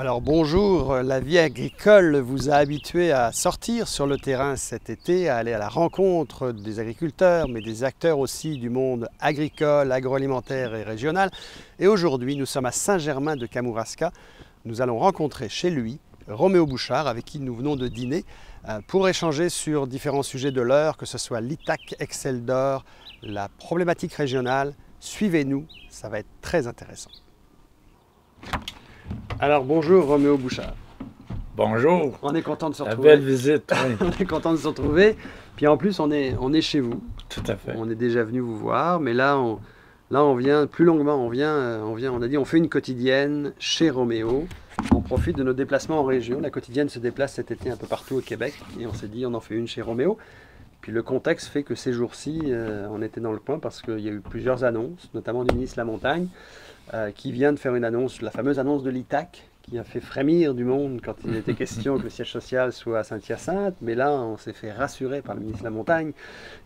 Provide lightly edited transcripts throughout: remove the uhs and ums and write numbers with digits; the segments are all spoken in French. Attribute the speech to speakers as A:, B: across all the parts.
A: Alors bonjour, la vie agricole vous a habitué à sortir sur le terrain cet été, à aller à la rencontre des agriculteurs, mais des acteurs aussi du monde agricole, agroalimentaire et régional. Et aujourd'hui, nous sommes à Saint-Germain de Kamouraska. Nous allons rencontrer chez lui Roméo Bouchard, avec qui nous venons de dîner, pour échanger sur différents sujets de l'heure, que ce soit l'ITAC Excel d'Or, la problématique régionale. Suivez-nous, ça va être très intéressant. Alors bonjour Roméo Bouchard.
B: Bonjour.
A: On est content de se retrouver.
B: La belle visite, oui.
A: On est content de se retrouver. Puis en plus, on est chez vous.
B: Tout à fait.
A: On est déjà venu vous voir, mais là, on vient plus longuement. On a dit, on fait une quotidienne chez Roméo. On profite de nos déplacements en région. La quotidienne se déplace cet été un peu partout au Québec. Et on s'est dit, on en fait une chez Roméo. Puis le contexte fait que ces jours-ci, on était dans le coin parce qu'il y a eu plusieurs annonces, notamment du ministre Lamontagne, qui vient de faire une annonce, la fameuse annonce de l'ITAC, qui a fait frémir du monde quand il était question que le siège social soit à Saint-Hyacinthe. Mais là, on s'est fait rassurer par le ministre Lamontagne,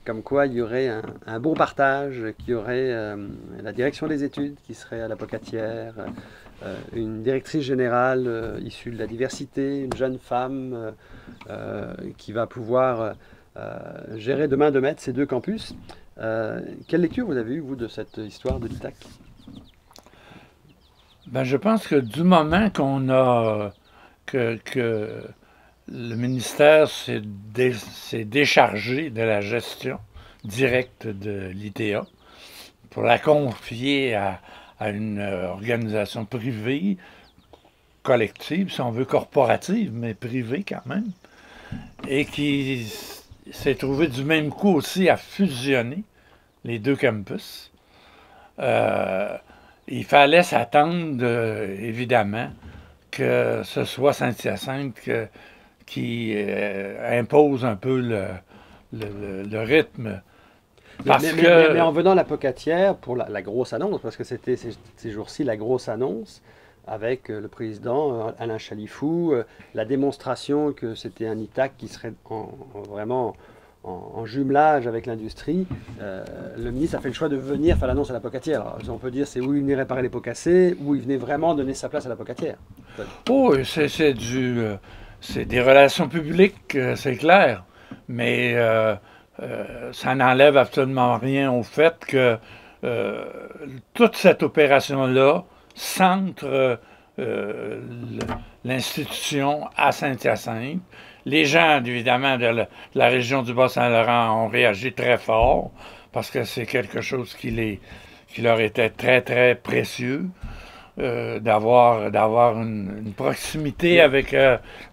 A: comme quoi il y aurait un bon partage, qu'il y aurait la direction des études qui serait à la Pocatière, une directrice générale issue de la diversité, une jeune femme qui va pouvoir gérer de main de maître ces deux campus. Quelle lecture vous avez eue, vous, de cette histoire de l'ITAC?
B: Ben, je pense que du moment qu'on a que le ministère s'est déchargé de la gestion directe de l'ITA pour la confier à une organisation privée, collective, si on veut corporative, mais privée quand même, et qui s'est trouvé du même coup aussi à fusionner les deux campus. Il fallait s'attendre, évidemment, que ce soit Saint-Hyacinthe qui impose un peu le rythme.
A: Mais en venant à la Pocatière, pour la grosse annonce, parce que c'était ces jours-ci la grosse annonce, avec le président Alain Chalifou, la démonstration que c'était un ITAC qui serait vraiment en jumelage avec l'industrie, le ministre a fait le choix de venir faire l'annonce à la Pocatière. Alors, on peut dire c'est où il venait réparer les pots cassés, où il venait vraiment donner sa place à la Pocatière.
B: Oh, c'est des relations publiques, c'est clair, mais ça n'enlève absolument rien au fait que toute cette opération-là centre l'institution à Saint-Hyacinthe. Les gens, évidemment, de la région du Bas-Saint-Laurent ont réagi très fort parce que c'est quelque chose qui leur était très, très précieux d'avoir une proximité avec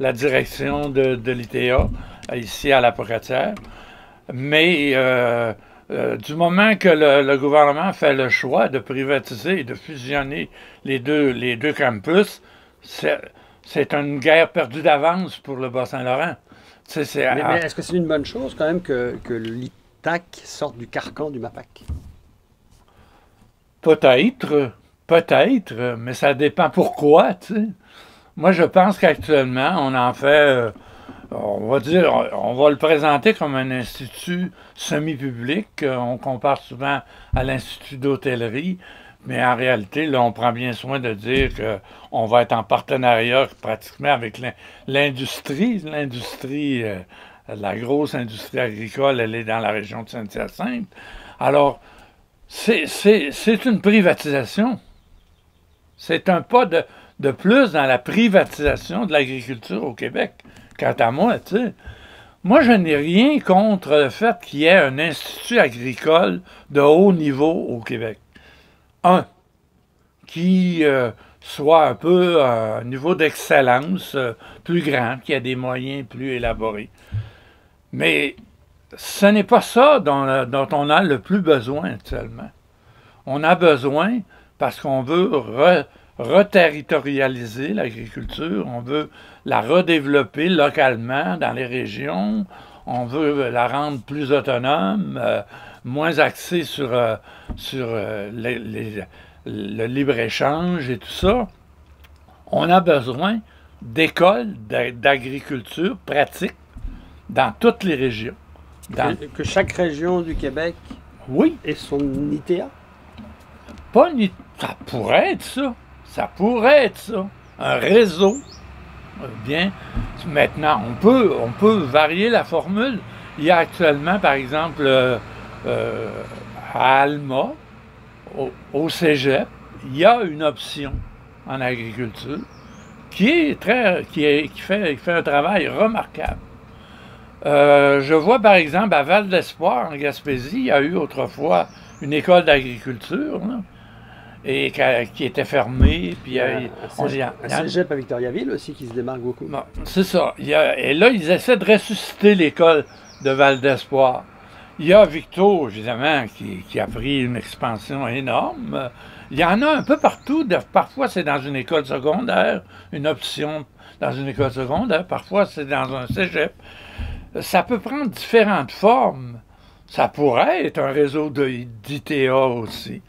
B: la direction de l'ITA ici à la Pocatière. Mais du moment que le gouvernement fait le choix de privatiser et de fusionner les deux campus, c'est une guerre perdue d'avance pour le Bas-Saint-Laurent.
A: Mais est-ce que c'est une bonne chose quand même que l'ITAC sorte du carcan du MAPAC?
B: Peut-être, mais ça dépend pourquoi, tu sais. Moi, je pense qu'actuellement, on en fait, on va le présenter comme un institut semi-public. On compare souvent à l'Institut d'hôtellerie. Mais en réalité, là, on prend bien soin de dire qu'on va être en partenariat pratiquement avec l'industrie. La grosse industrie agricole, elle est dans la région de Saint-Hyacinthe. Alors, c'est une privatisation. C'est un pas de plus dans la privatisation de l'agriculture au Québec. Quant à moi, tu sais, moi, je n'ai rien contre le fait qu'il y ait un institut agricole de haut niveau au Québec. Qui soit un peu à un niveau d'excellence plus grand, qui a des moyens plus élaborés. Mais ce n'est pas ça dont on a le plus besoin actuellement. On a besoin, parce qu'on veut reterritorialiser l'agriculture, on veut la redévelopper localement dans les régions, on veut la rendre plus autonome, moins axée sur le libre-échange et tout ça. On a besoin d'écoles d'agriculture pratique dans toutes les régions.
A: Que chaque région du Québec ait son ITA?
B: Ça pourrait être ça. Ça pourrait être ça. un réseau. Bien, maintenant, on peut varier la formule. Il y a actuellement, par exemple, à Alma, au Cégep, il y a une option en agriculture qui fait un travail remarquable. Je vois, par exemple, à Val d'Espoir, en Gaspésie, il y a eu autrefois une école d'agriculture, là, et qui était fermée. Puis,
A: un cégep à Victoriaville aussi qui se démarque beaucoup.
B: Bon, c'est ça. Et là, ils essaient de ressusciter l'école de Val d'Espoir. Il y a Victo, évidemment, qui a pris une expansion énorme. Il y en a un peu partout. Parfois, c'est dans une école secondaire, une option dans une école secondaire. Parfois, c'est dans un cégep. Ça peut prendre différentes formes. Ça pourrait être un réseau d'ITA aussi.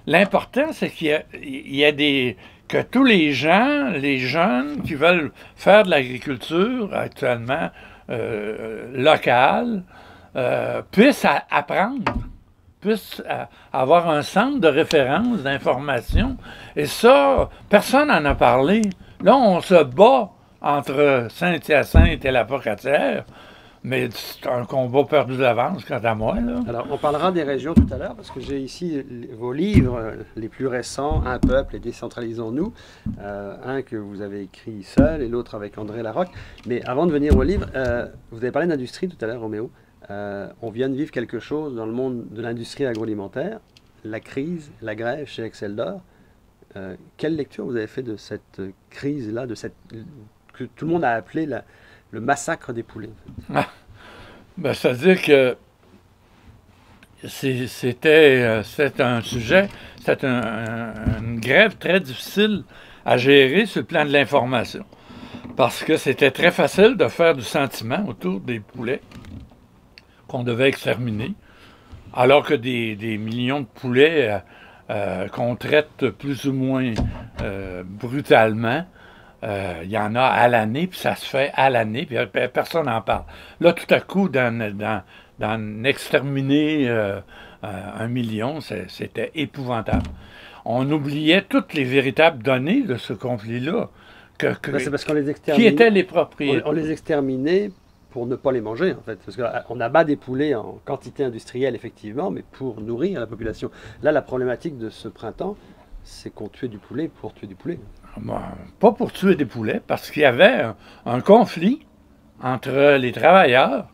B: L'important, c'est qu'il y a que tous les jeunes qui veulent faire de l'agriculture actuellement locale, puissent apprendre, puissent avoir un centre de référence, d'information. Et ça, personne n'en a parlé. Là, on se bat entre Saint-Hyacinthe et la Pocatière. Mais c'est un combat perdu d'avance, quant à moi. Là.
A: Alors, on parlera des régions tout à l'heure, parce que j'ai ici vos livres les plus récents, Un peuple et décentralisons-nous, un que vous avez écrit seul et l'autre avec André Larocque. Mais avant de venir au livre, vous avez parlé d'industrie tout à l'heure, Roméo. On vient de vivre quelque chose dans le monde de l'industrie agroalimentaire, la crise, la grève chez Exceldor. Quelle lecture vous avez fait de cette crise-là, que tout le monde a appelé le massacre des poulets? En fait.
B: Ben, c'est-à-dire que c'était un sujet, c'était une grève très difficile à gérer sur le plan de l'information. Parce que c'était très facile de faire du sentiment autour des poulets qu'on devait exterminer, alors que des millions de poulets qu'on traite plus ou moins brutalement, il y en a à l'année, puis ça se fait à l'année, puis personne n'en parle. Là, tout à coup, d'en exterminer 1 million, c'était épouvantable. On oubliait toutes les véritables données de ce conflit-là.
A: C'est parce qu'on les exterminait.
B: Qui étaient les propriétaires?
A: On les exterminait pour ne pas les manger, en fait. Parce qu'on abat des poulets en quantité industrielle, effectivement, mais pour nourrir la population. Là, la problématique de ce printemps, c'est qu'on tuait du poulet pour tuer du poulet.
B: Bon, pas pour tuer des poulets, parce qu'il y avait un conflit entre les travailleurs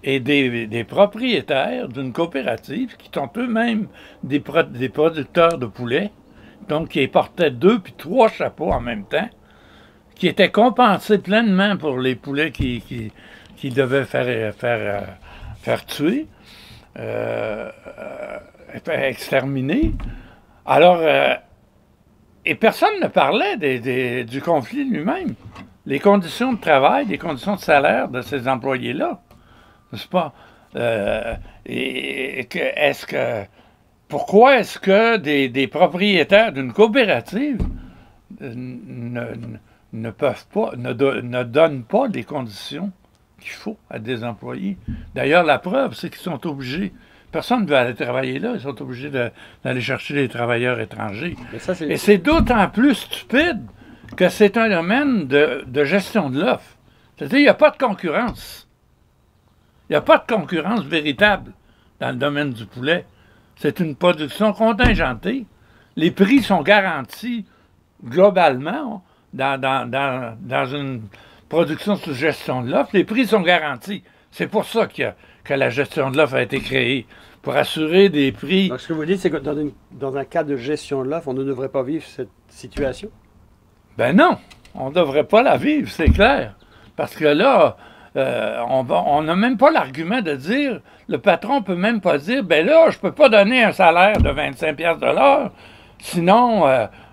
B: et des propriétaires d'une coopérative qui sont eux-mêmes des producteurs de poulets, donc qui portaient 2 puis 3 chapeaux en même temps, qui étaient compensés pleinement pour les poulets qui devaient faire tuer, exterminer. Alors, et personne ne parlait du conflit lui-même. Les conditions de travail, les conditions de salaire de ces employés-là. N'est-ce pas? Pourquoi est-ce que des propriétaires d'une coopérative ne peuvent pas, ne donnent pas les conditions qu'il faut à des employés? D'ailleurs, la preuve, c'est qu'ils sont obligés. Personne ne veut aller travailler là. Ils sont obligés d'aller chercher des travailleurs étrangers. Et c'est d'autant plus stupide que c'est un domaine de gestion de l'offre. C'est-à-dire qu'il n'y a pas de concurrence. Il n'y a pas de concurrence véritable dans le domaine du poulet. C'est une production contingentée. Les prix sont garantis globalement dans une production sous gestion de l'offre. Les prix sont garantis. C'est pour ça que la gestion de l'offre a été créée, pour assurer des prix.
A: Donc, ce que vous dites, c'est que dans un cas de gestion de l'offre, on ne devrait pas vivre cette situation?
B: Ben non, on ne devrait pas la vivre, c'est clair. Parce que là, on n'a même pas l'argument de dire, le patron ne peut même pas dire, ben là, je ne peux pas donner un salaire de 25$ de l'heure, sinon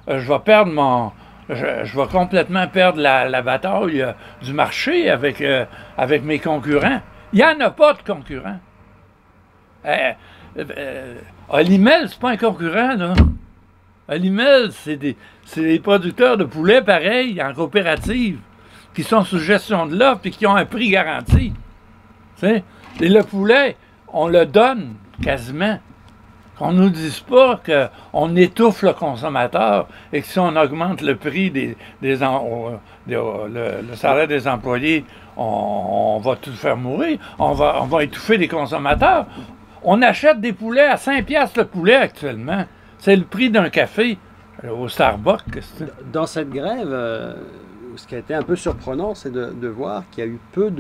B: je vais perdre je vais complètement perdre la bataille du marché avec mes concurrents. Il n'y en a pas de concurrents. Olimel, c'est pas un concurrent, là. Olimel, c'est des producteurs de poulets pareils, en coopérative, qui sont sous gestion de l'offre et qui ont un prix garanti. T'sais? Et le poulet, on le donne quasiment Qu'on ne nous dise pas qu'on étouffe le consommateur et que si on augmente le prix le salaire des employés, on va tout faire mourir. On va étouffer les consommateurs. On achète des poulets à 5 piastres le poulet actuellement. C'est le prix d'un café au Starbucks.
A: Dans cette grève, ce qui a été un peu surprenant, c'est de voir qu'il y a eu peu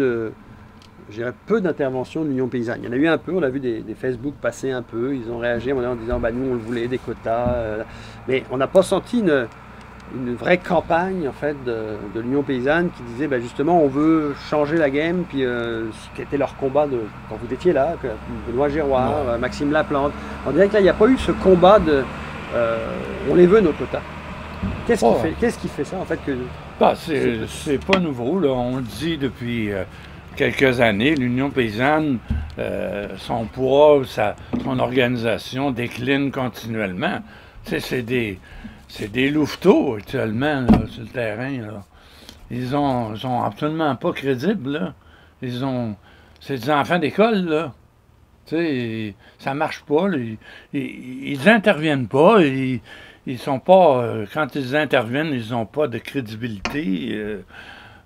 A: d'interventions de l'Union paysanne. Il y en a eu un peu, on a vu des Facebook passer un peu, ils ont réagi en disant bah, nous on le voulait, des quotas, mais on n'a pas senti une vraie campagne en fait de l'Union paysanne qui disait bah, justement on veut changer la game, puis ce qui était leur combat quand vous étiez là, Benoît Giroir, Maxime Laplante. On dirait que là il n'y a pas eu ce combat on les veut nos quotas. Qu'est-ce qui fait ça en fait que...
B: Bah, c'est pas nouveau, là. On le dit depuis quelques années, l'Union paysanne, son poids, son organisation décline continuellement. Tu sais, c'est des louveteaux actuellement là, sur le terrain. Là. Ils sont absolument pas crédibles. Là. C'est des enfants d'école, là. Tu sais, ça marche pas. Là. Ils interviennent pas. Ils sont pas. Quand ils interviennent, ils n'ont pas de crédibilité.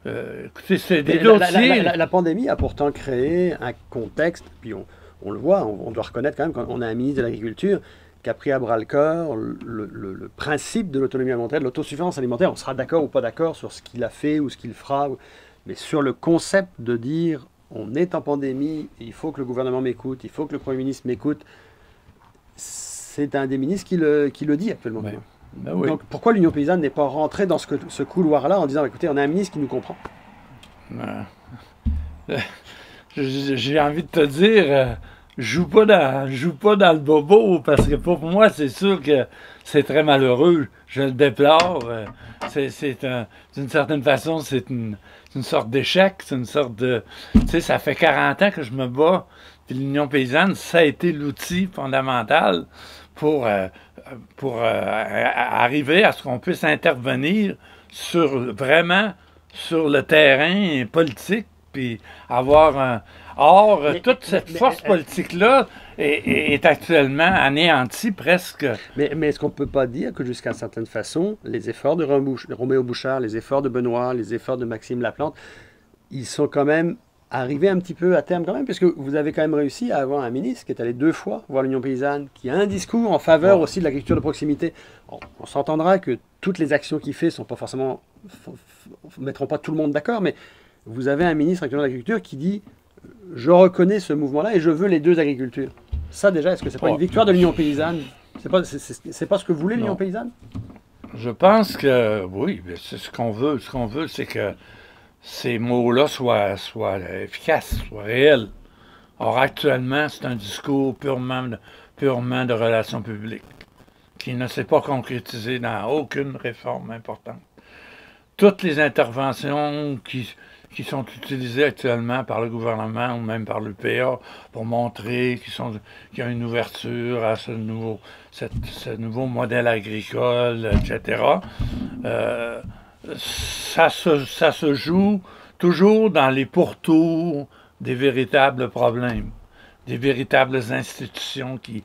B: Écoutez, c'est des dossiers.
A: La pandémie a pourtant créé un contexte, puis on le voit, on doit reconnaître quand même qu'on a un ministre de l'Agriculture qui a pris à bras-le-corps le principe de l'autonomie alimentaire, de l'autosuffisance alimentaire. On sera d'accord ou pas d'accord sur ce qu'il a fait ou ce qu'il fera, mais sur le concept de dire on est en pandémie, il faut que le gouvernement m'écoute, il faut que le Premier ministre m'écoute. C'est un des ministres qui le dit actuellement.
B: Ben oui.
A: Donc pourquoi l'Union paysanne n'est pas rentrée dans ce couloir-là en disant écoutez, on a un ministre qui nous comprend?
B: J'ai envie de te dire, joue pas dans le bobo, parce que pour moi, c'est sûr que c'est très malheureux. Je le déplore. D'une certaine façon, c'est une sorte d'échec. C'est une sorte de... Tu sais, ça fait 40 ans que je me bats. Puis l'Union paysanne, ça a été l'outil fondamental pour arriver à ce qu'on puisse intervenir vraiment sur le terrain politique, puis avoir toute cette force politique-là est actuellement anéantie presque.
A: Mais est-ce qu'on ne peut pas dire que jusqu'à une certaine façon, les efforts de Roméo Bouchard, les efforts de Benoît, les efforts de Maxime Laplante, ils sont quand même arrivés un petit peu à terme quand même, parce que vous avez quand même réussi à avoir un ministre qui est allé 2 fois voir l'Union paysanne, qui a un discours en faveur aussi de l'agriculture de proximité. On s'entendra que toutes les actions qu'il fait sont pas forcément mettront pas tout le monde d'accord, mais vous avez un ministre actuellement de l'agriculture qui dit je reconnais ce mouvement-là et je veux les 2 agricultures. Ça déjà, est-ce que c'est pas une victoire de l'Union paysanne? C'est pas ce que voulait l'Union paysanne?
B: Je pense que oui, c'est ce qu'on veut. Ce qu'on veut, c'est que ces mots-là soient efficaces, soient réels. Or, actuellement, c'est un discours purement de relations publiques qui ne s'est pas concrétisé dans aucune réforme importante. Toutes les interventions qui sont utilisées actuellement par le gouvernement ou même par l'UPA pour montrer qu'il y a une ouverture à ce nouveau modèle agricole, etc., ça se joue toujours dans les pourtours des véritables problèmes, des véritables institutions qui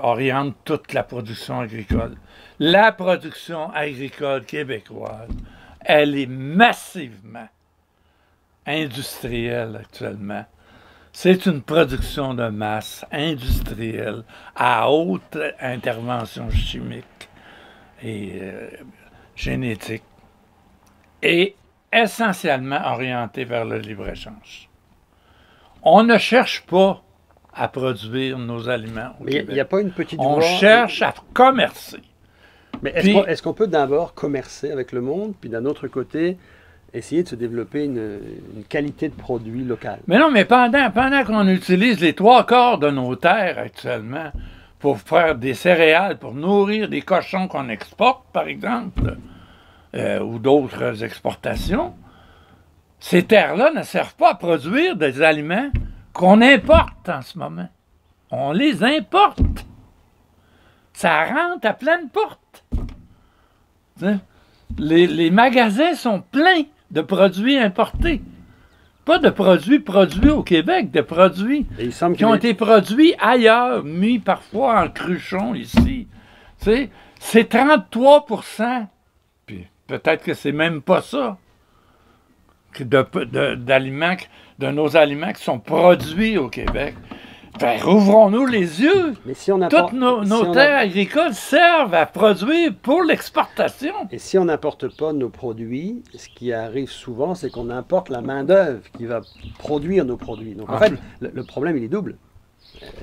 B: orientent toute la production agricole. La production agricole québécoise, elle est massivement industrielle actuellement. C'est une production de masse industrielle à haute intervention chimique et génétique et essentiellement orientée vers le libre-échange. On ne cherche pas à produire nos aliments au Québec.
A: Il n'y a pas une petite
B: On
A: voie...
B: cherche à commercer.
A: Mais est-ce qu'on peut d'abord commercer avec le monde, puis d'un autre côté, essayer de se développer une qualité de produit local?
B: Mais non, mais pendant qu'on utilise les 3/4 de nos terres actuellement pour faire des céréales, pour nourrir des cochons qu'on exporte, par exemple, ou d'autres exportations, ces terres-là ne servent pas à produire des aliments qu'on importe en ce moment. On les importe. Ça rentre à pleine porte. Les magasins sont pleins de produits importés. pas de produits produits au Québec, de produits qui ont été produits ailleurs, mis parfois en cruchon ici. Tu sais, c'est 33%, puis peut-être que c'est même pas ça, d'aliments, de nos aliments qui sont produits au Québec. Ben, rouvrons-nous les yeux.
A: Mais si on
B: toutes nos terres agricoles servent à produire pour l'exportation.
A: Et si on n'importe pas nos produits, ce qui arrive souvent, c'est qu'on importe la main-d'œuvre qui va produire nos produits. Donc en fait, le problème, il est double.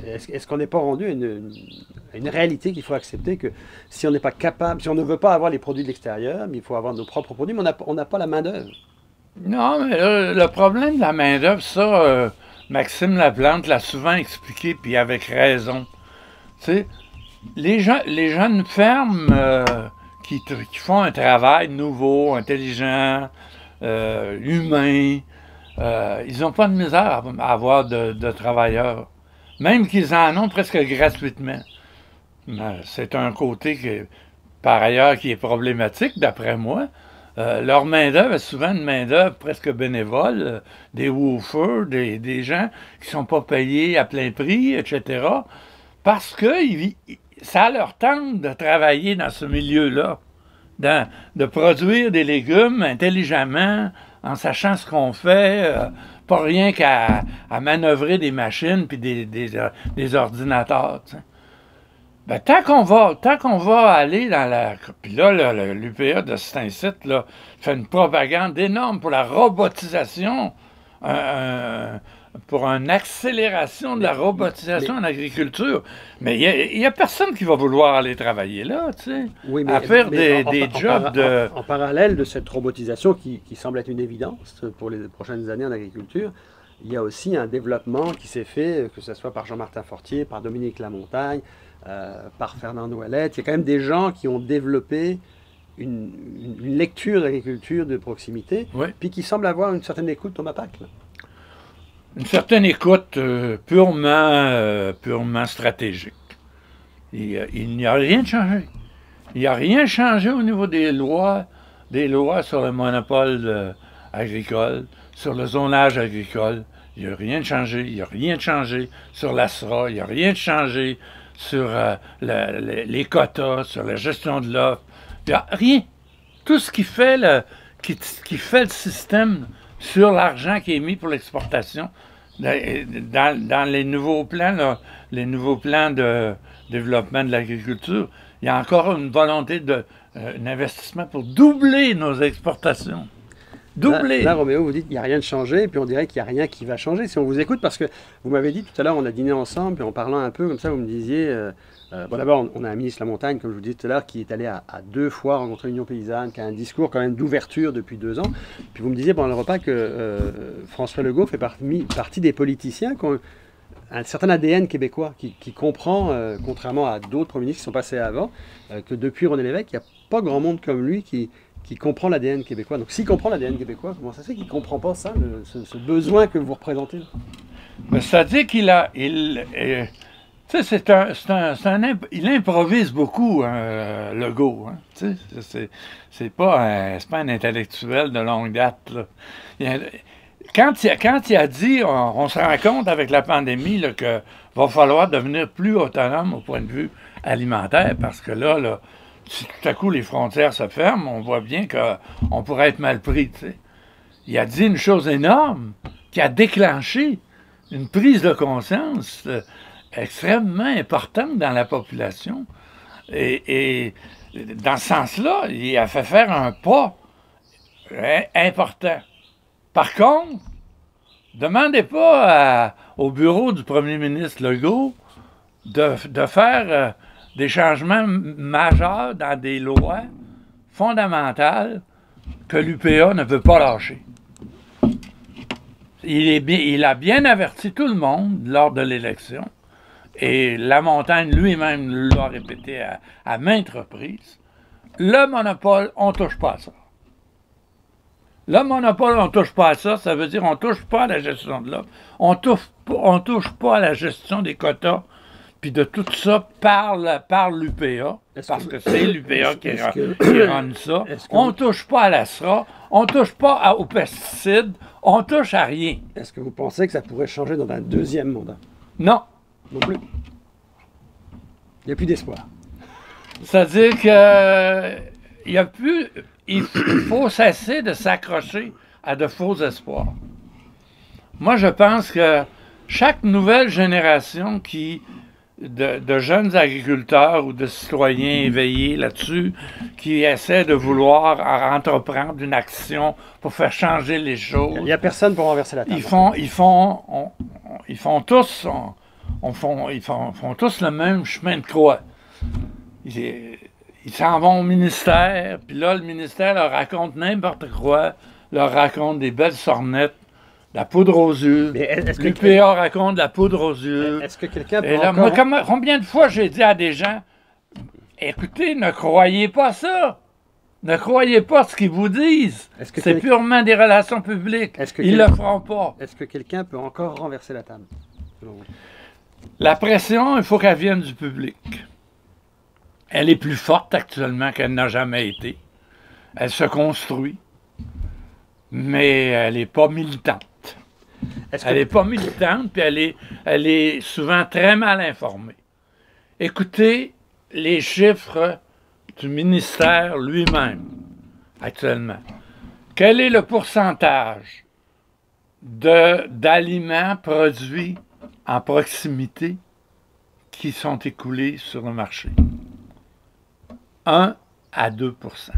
A: Est-ce qu'on n'est pas rendu à une réalité qu'il faut accepter que si on n'est pas capable, si on ne veut pas avoir les produits de l'extérieur, mais il faut avoir nos propres produits, mais on n'a pas la main-d'œuvre.
B: Non, mais le problème de la main-d'œuvre, ça, Maxime Laplante l'a souvent expliqué, puis avec raison. Tu sais, les jeunes fermes qui font un travail nouveau, intelligent, humain, ils n'ont pas de misère à avoir de travailleurs. Même qu'ils en ont presque gratuitement. C'est un côté par ailleurs, qui est problématique, d'après moi. Leur main-d'œuvre est souvent une main-d'œuvre presque bénévole, des woofers, des gens qui ne sont pas payés à plein prix, etc. Parce que ça leur tente de travailler dans ce milieu-là, de produire des légumes intelligemment, en sachant ce qu'on fait, pas rien qu'à manœuvrer des machines puis des ordinateurs. T'sais. Ben, tant qu'on va aller dans la... Puis là, l'UPA de Saint-Cyte fait une propagande énorme pour la robotisation, pour une accélération de la robotisation en agriculture. Mais il n'y a personne qui va vouloir aller travailler là, tu sais, à faire des jobs de...
A: En parallèle de cette robotisation qui semble être une évidence pour les prochaines années en agriculture, il y a aussi un développement qui s'est fait, que ce soit par Jean-Martin Fortier, par Dominique Lamontagne, par Fernand Ouellette. Il y a quand même des gens qui ont développé une lecture d'agriculture de proximité, puis qui semblent avoir une certaine écoute au MAPAC. Là.
B: Une certaine écoute purement stratégique. Il n'y a rien changé. Il n'y a rien changé au niveau des lois sur le monopole agricole, sur le zonage agricole. Il n'y a rien changé. Il n'y a rien changé sur l'ASRA. Il n'y a rien changé sur les quotas, sur la gestion de l'offre. Il n'y a rien. Tout ce qui fait le système sur l'argent qui est mis pour l'exportation, dans les nouveaux plans, de développement de l'agriculture, il y a encore une volonté d'un investissement pour doubler nos exportations. Doubler.
A: Là, Roméo, vous dites qu'il n'y a rien de changé, puis on dirait qu'il n'y a rien qui va changer. Si on vous écoute, parce que vous m'avez dit tout à l'heure, on a dîné ensemble, puis en parlant un peu comme ça, vous me disiez... bon, d'abord, on a un ministre Lamontagne, comme je vous disais tout à l'heure, qui est allé à 2 fois rencontrer l'Union paysanne, qui a un discours quand même d'ouverture depuis 2 ans. Puis vous me disiez pendant le repas que François Legault fait partie des politiciens qui ont un certain ADN québécois, qui comprend, contrairement à d'autres premiers ministres qui sont passés avant, que depuis René Lévesque, il n'y a pas grand monde comme lui qui comprend l'ADN québécois. Donc s'il comprend l'ADN québécois, comment ça se fait qu'il ne comprend pas ça, ce besoin que vous représentez?
B: C'est-à-dire qu'il a... Tu sais, il improvise beaucoup, Legault. Hein, tu sais, c'est pas un intellectuel de longue date. Là. Quand il a dit, on se rend compte avec la pandémie qu'il va falloir devenir plus autonome au point de vue alimentaire, parce que là, si tout à coup les frontières se ferment, on voit bien qu'on pourrait être mal pris. Tu sais. Il a dit une chose énorme qui a déclenché une prise de conscience extrêmement importante dans la population. Et dans ce sens-là, il a fait faire un pas important. Par contre, demandez pas au bureau du premier ministre Legault de faire des changements majeurs dans des lois fondamentales que l'UPA ne veut pas lâcher. Il a bien averti tout le monde lors de l'élection. Et Lamontagne lui-même l'a répété à maintes reprises. Le monopole, on ne touche pas à ça. Le monopole, on ne touche pas à ça, ça veut dire on ne touche pas à la gestion de l'offre. On ne touche pas à la gestion des quotas, puis de tout ça par l'UPA, parce que c'est l'UPA qui rend ça. On ne touche pas à l'ASRA, on ne touche pas aux pesticides, On touche à rien.
A: Est-ce que vous pensez que ça pourrait changer dans un deuxième mandat?
B: Non.
A: Non plus. Il n'y a plus d'espoir.
B: C'est-à-dire que il faut cesser de s'accrocher à de faux espoirs. Moi, je pense que chaque nouvelle génération de jeunes agriculteurs ou de citoyens éveillés là-dessus, qui essaient de vouloir entreprendre une action pour faire changer les choses.
A: Il n'y a personne pour renverser la table.
B: Ils font tous le même chemin de croix. Ils s'en vont au ministère, puis là, le ministère leur raconte n'importe quoi, leur raconte des belles sornettes, de la poudre aux yeux. L'UPA raconte de la poudre aux yeux.
A: Est-ce que quelqu'un peut
B: moi, combien de fois j'ai dit à des gens, écoutez, ne croyez pas ça. Ne croyez pas ce qu'ils vous disent. C'est purement des relations publiques. Ils ne le feront pas.
A: Est-ce que quelqu'un peut encore renverser la table?
B: La pression, il faut qu'elle vienne du public. Elle est plus forte actuellement qu'elle n'a jamais été. Elle se construit, mais elle n'est pas militante. Elle n'est pas militante, puis elle est souvent très mal informée. Écoutez les chiffres du ministère lui-même, actuellement. Quel est le pourcentage d'aliments produits en proximité qui sont écoulés sur le marché? 1 à 2 %.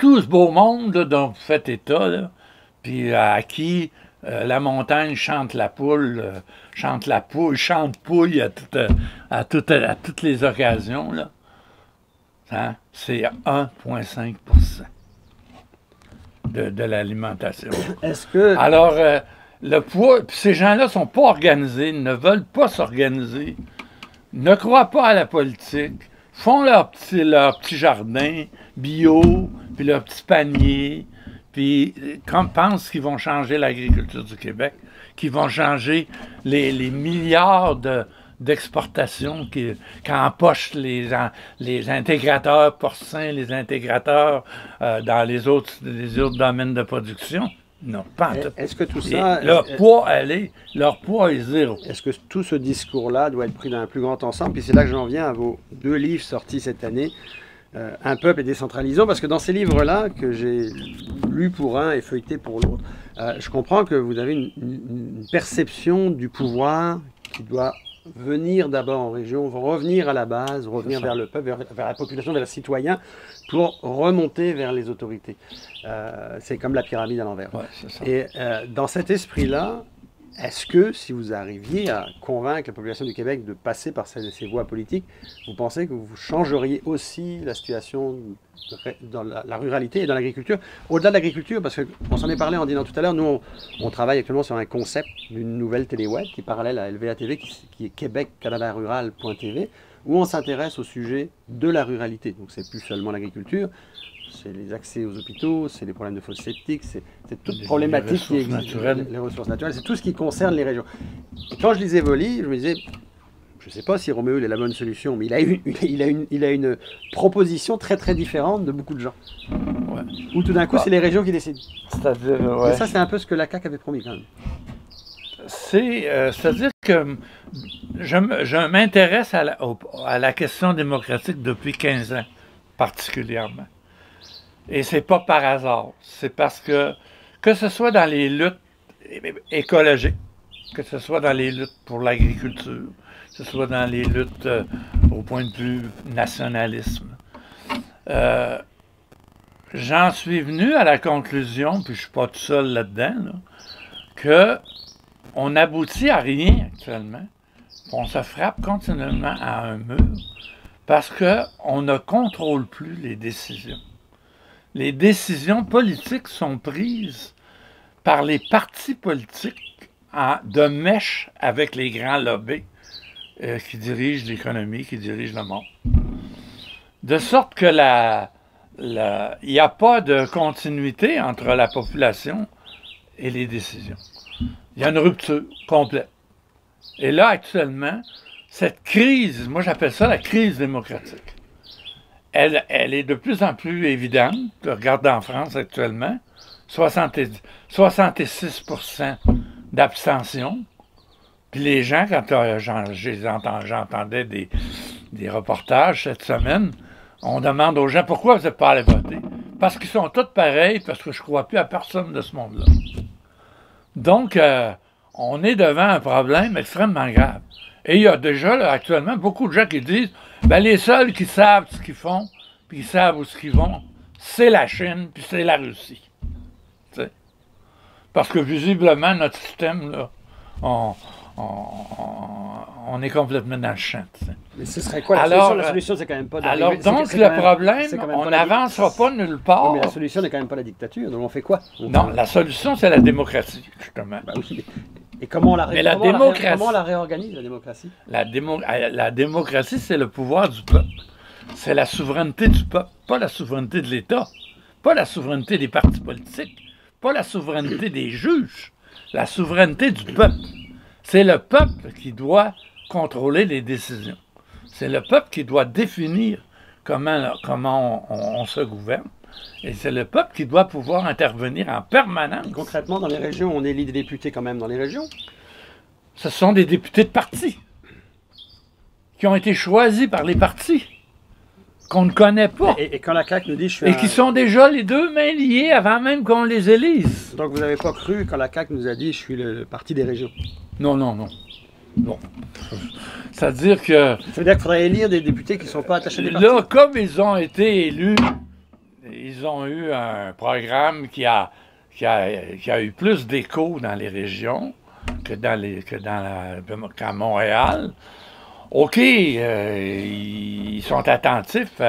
B: Tout ce beau monde là, dont vous faites état, là, puis à qui la montagne chante la poule, chante pouille à toutes les occasions, là, hein, c'est 1,5 % de l'alimentation. Alors, le poids, puis ces gens-là ne sont pas organisés, ne veulent pas s'organiser, ne croient pas à la politique, font leur petit jardin bio, puis leur petit panier, puis pensent qu'ils vont changer l'agriculture du Québec, qu'ils vont changer les milliards d'exportations qu'empochent les intégrateurs porcins, les intégrateurs dans les autres domaines de production. Non, pas en tout.
A: Est-ce que tout ça...
B: Leur poids est zéro.
A: Est-ce que tout ce discours-là doit être pris dans un plus grand ensemble? Puis c'est là que j'en viens à vos 2 livres sortis cette année, Un peuple et décentralisons, parce que dans ces livres-là, que j'ai lus pour un et feuilletés pour l'autre, je comprends que vous avez une perception du pouvoir qui doit venir d'abord en région, revenir à la base, revenir vers le peuple, vers la population, vers les citoyens, pour remonter vers les autorités. C'est comme la pyramide à l'envers.
B: Ouais, c'est ça.
A: Et dans cet esprit-là, est-ce que si vous arriviez à convaincre la population du Québec de passer par ces voies politiques, vous pensez que vous changeriez aussi la situation dans la ruralité et dans l'agriculture? Au-delà de l'agriculture, parce qu'on s'en est parlé en dînant tout à l'heure, nous on travaille actuellement sur un concept d'une nouvelle téléweb qui est parallèle à LVA TV, qui est québec-canada-rural.tv, où on s'intéresse au sujet de la ruralité. Donc c'est plus seulement l'agriculture, c'est les accès aux hôpitaux, c'est les problèmes de fosses septiques, c'est toute problématique qui existe, les ressources naturelles, c'est tout ce qui concerne les régions. Et quand je lisais vos livres, je me disais, je ne sais pas si Roméo est la bonne solution, mais il a une proposition très très différente de beaucoup de gens. Ouais. Où tout d'un coup, c'est les régions qui décident.
B: C'est-à-dire, ouais.
A: Et ça, c'est un peu ce que la CAQ avait promis quand même.
B: C'est-à-dire que je m'intéresse à la question démocratique depuis 15 ans, particulièrement. Et c'est pas par hasard. C'est parce que ce soit dans les luttes écologiques, que ce soit dans les luttes pour l'agriculture, que ce soit dans les luttes au point de vue nationalisme, j'en suis venu à la conclusion, puis je suis pas tout seul là-dedans, là, que on n'aboutit à rien actuellement. On se frappe continuellement à un mur parce qu'on ne contrôle plus les décisions. Les décisions politiques sont prises par les partis politiques de mèche avec les grands lobbies qui dirigent l'économie, qui dirigent le monde. De sorte que il n'y a pas de continuité entre la population et les décisions. Il y a une rupture complète. Et là, actuellement, cette crise, moi j'appelle ça la crise démocratique, elle est de plus en plus évidente. Regarde en France actuellement, 66% d'abstention. Puis les gens, quand j'entendais des reportages cette semaine, on demande aux gens pourquoi vous n'êtes pas allés voter. Parce qu'ils sont tous pareils, parce que je ne crois plus à personne de ce monde-là. Donc, on est devant un problème extrêmement grave. Et il y a déjà, là, actuellement, beaucoup de gens qui disent ben, les seuls qui savent ce qu'ils font, puis qui savent où ils vont, c'est la Chine, puis c'est la Russie. T'sais? Parce que visiblement, notre système, là, on est complètement dans le champ. T'sais.
A: Mais ce serait quoi la solution? La solution, c'est quand même pas d'arriver...
B: Alors, donc, le problème, on n'avancera pas nulle part.
A: Oui, mais la solution n'est quand même pas la dictature. Donc, on fait quoi?
B: Non, la solution, c'est la démocratie, justement.
A: Ben oui. Et comment on la réorganise, la démocratie? La
B: démocratie, c'est le pouvoir du peuple. C'est la souveraineté du peuple, pas la souveraineté de l'État, pas la souveraineté des partis politiques, pas la souveraineté des juges, la souveraineté du peuple. C'est le peuple qui doit contrôler les décisions. C'est le peuple qui doit définir comment on se gouverne. Et c'est le peuple qui doit pouvoir intervenir en permanence.
A: Concrètement, dans les régions, on élit des députés quand même dans les régions?
B: Ce sont des députés de partis qui ont été choisis par les partis, qu'on ne connaît pas.
A: Et quand la CAQ nous dit...
B: qui sont déjà les deux mains liées avant même qu'on les élise.
A: Donc vous n'avez pas cru quand la CAQ nous a dit « je suis le parti des régions ».
B: Non. C'est-à-dire que...
A: Ça veut dire qu'il faudrait élire des députés qui ne sont pas attachés des partis?
B: Là, comme ils ont été élus, ils ont eu un programme qui a eu plus d'écho dans les régions qu'à Montréal. OK, ils sont attentifs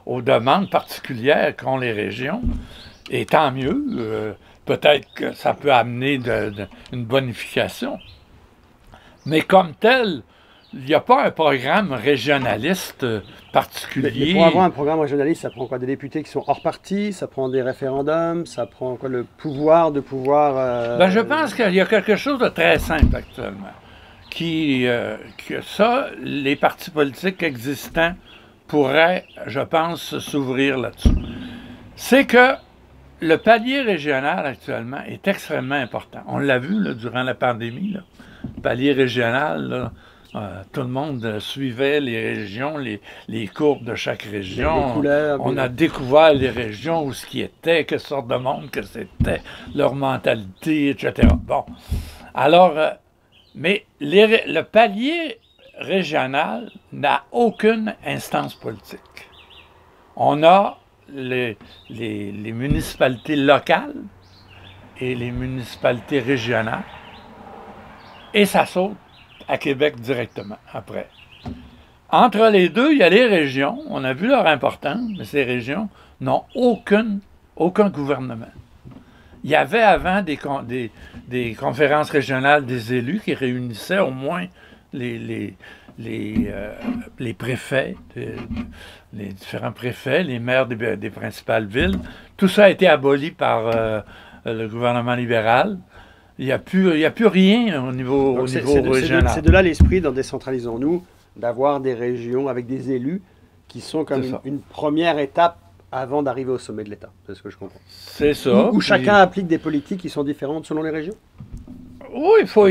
B: aux demandes particulières qu'ont les régions, et tant mieux. Peut-être que ça peut amener une bonification. Mais comme tel, il n'y a pas un programme régionaliste particulier.
A: Mais pour avoir un programme régionaliste, ça prend quoi? Des députés qui sont hors parti? Ça prend des référendums? Ça prend quoi? Le pouvoir de pouvoir...
B: Ben, je pense qu'il y a quelque chose de très simple actuellement. Que ça, les partis politiques existants pourraient, je pense, s'ouvrir là-dessus. C'est que le palier régional actuellement est extrêmement important. On l'a vu là, durant la pandémie. Là. Le palier régional, là, tout le monde suivait les régions, les courbes de chaque région.
A: Les couleurs,
B: on a découvert les régions, où ce qui était, quelle sorte de monde que c'était, leur mentalité, etc. Bon. Alors, mais le palier régional n'a aucune instance politique. On a les municipalités locales et les municipalités régionales. Et ça saute à Québec directement après. Entre les deux, il y a les régions. On a vu leur importance, mais ces régions n'ont aucun gouvernement. Il y avait avant des conférences régionales des élus qui réunissaient au moins les préfets, les différents préfets, les maires des principales villes. Tout ça a été aboli par le gouvernement libéral. Il n'y a plus rien au niveau régional.
A: C'est de là l'esprit, dans Décentralisons-nous, d'avoir des régions avec des élus qui sont comme une première étape avant d'arriver au sommet de l'État. C'est ce que je comprends.
B: C'est ça.
A: Où chacun applique des politiques qui sont différentes selon les régions?
B: Oui, il faut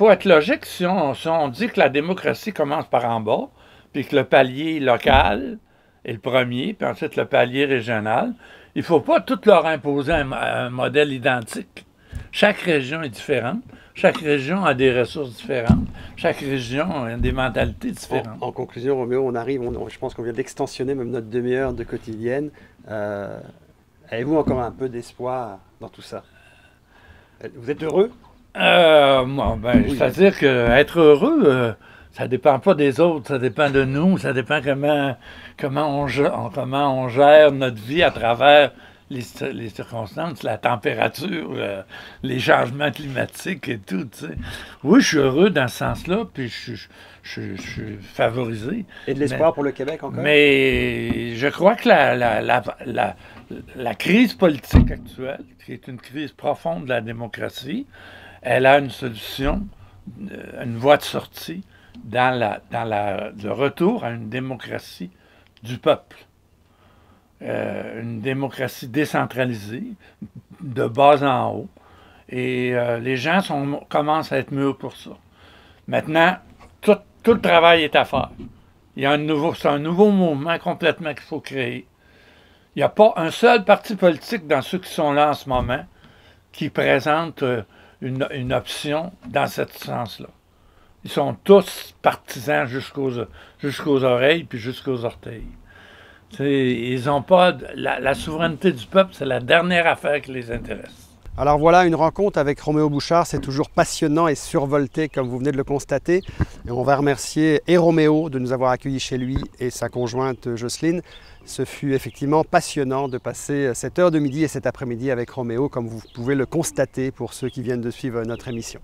B: être logique. Si on dit que la démocratie commence par en bas, puis que le palier local est le premier, puis ensuite le palier régional, il ne faut pas tout leur imposer un modèle identique. Chaque région est différente. Chaque région a des ressources différentes. Chaque région a des mentalités différentes.
A: En conclusion, Roméo, on arrive, je pense qu'on vient d'extensionner même notre demi-heure de quotidienne. Avez-vous encore un peu d'espoir dans tout ça? Vous êtes heureux?
B: C'est-à-dire qu'être heureux, ça ne dépend pas des autres, ça dépend de nous, ça dépend comment on gère notre vie à travers les circonstances, la température, les changements climatiques et tout. T'sais. Oui, je suis heureux dans ce sens-là, puis je suis favorisé.
A: Et de l'espoir pour le Québec encore?
B: Mais je crois que la crise politique actuelle, qui est une crise profonde de la démocratie, elle a une solution, une voie de sortie dans le retour à une démocratie du peuple. Une démocratie décentralisée, de bas en haut. Et les gens commencent à être mûrs pour ça. Maintenant, tout le travail est à faire. C'est un nouveau mouvement complètement qu'il faut créer. Il n'y a pas un seul parti politique dans ceux qui sont là en ce moment qui présente une option dans ce sens-là. Ils sont tous partisans jusqu'aux oreilles puis jusqu'aux orteils. Ils n'ont pas... La souveraineté du peuple, c'est la dernière affaire qui les intéresse.
A: Alors voilà, une rencontre avec Roméo Bouchard, c'est toujours passionnant et survolté comme vous venez de le constater. Et on va remercier Roméo de nous avoir accueillis chez lui et sa conjointe Jocelyne. Ce fut effectivement passionnant de passer cette heure de midi et cet après-midi avec Roméo, comme vous pouvez le constater pour ceux qui viennent de suivre notre émission.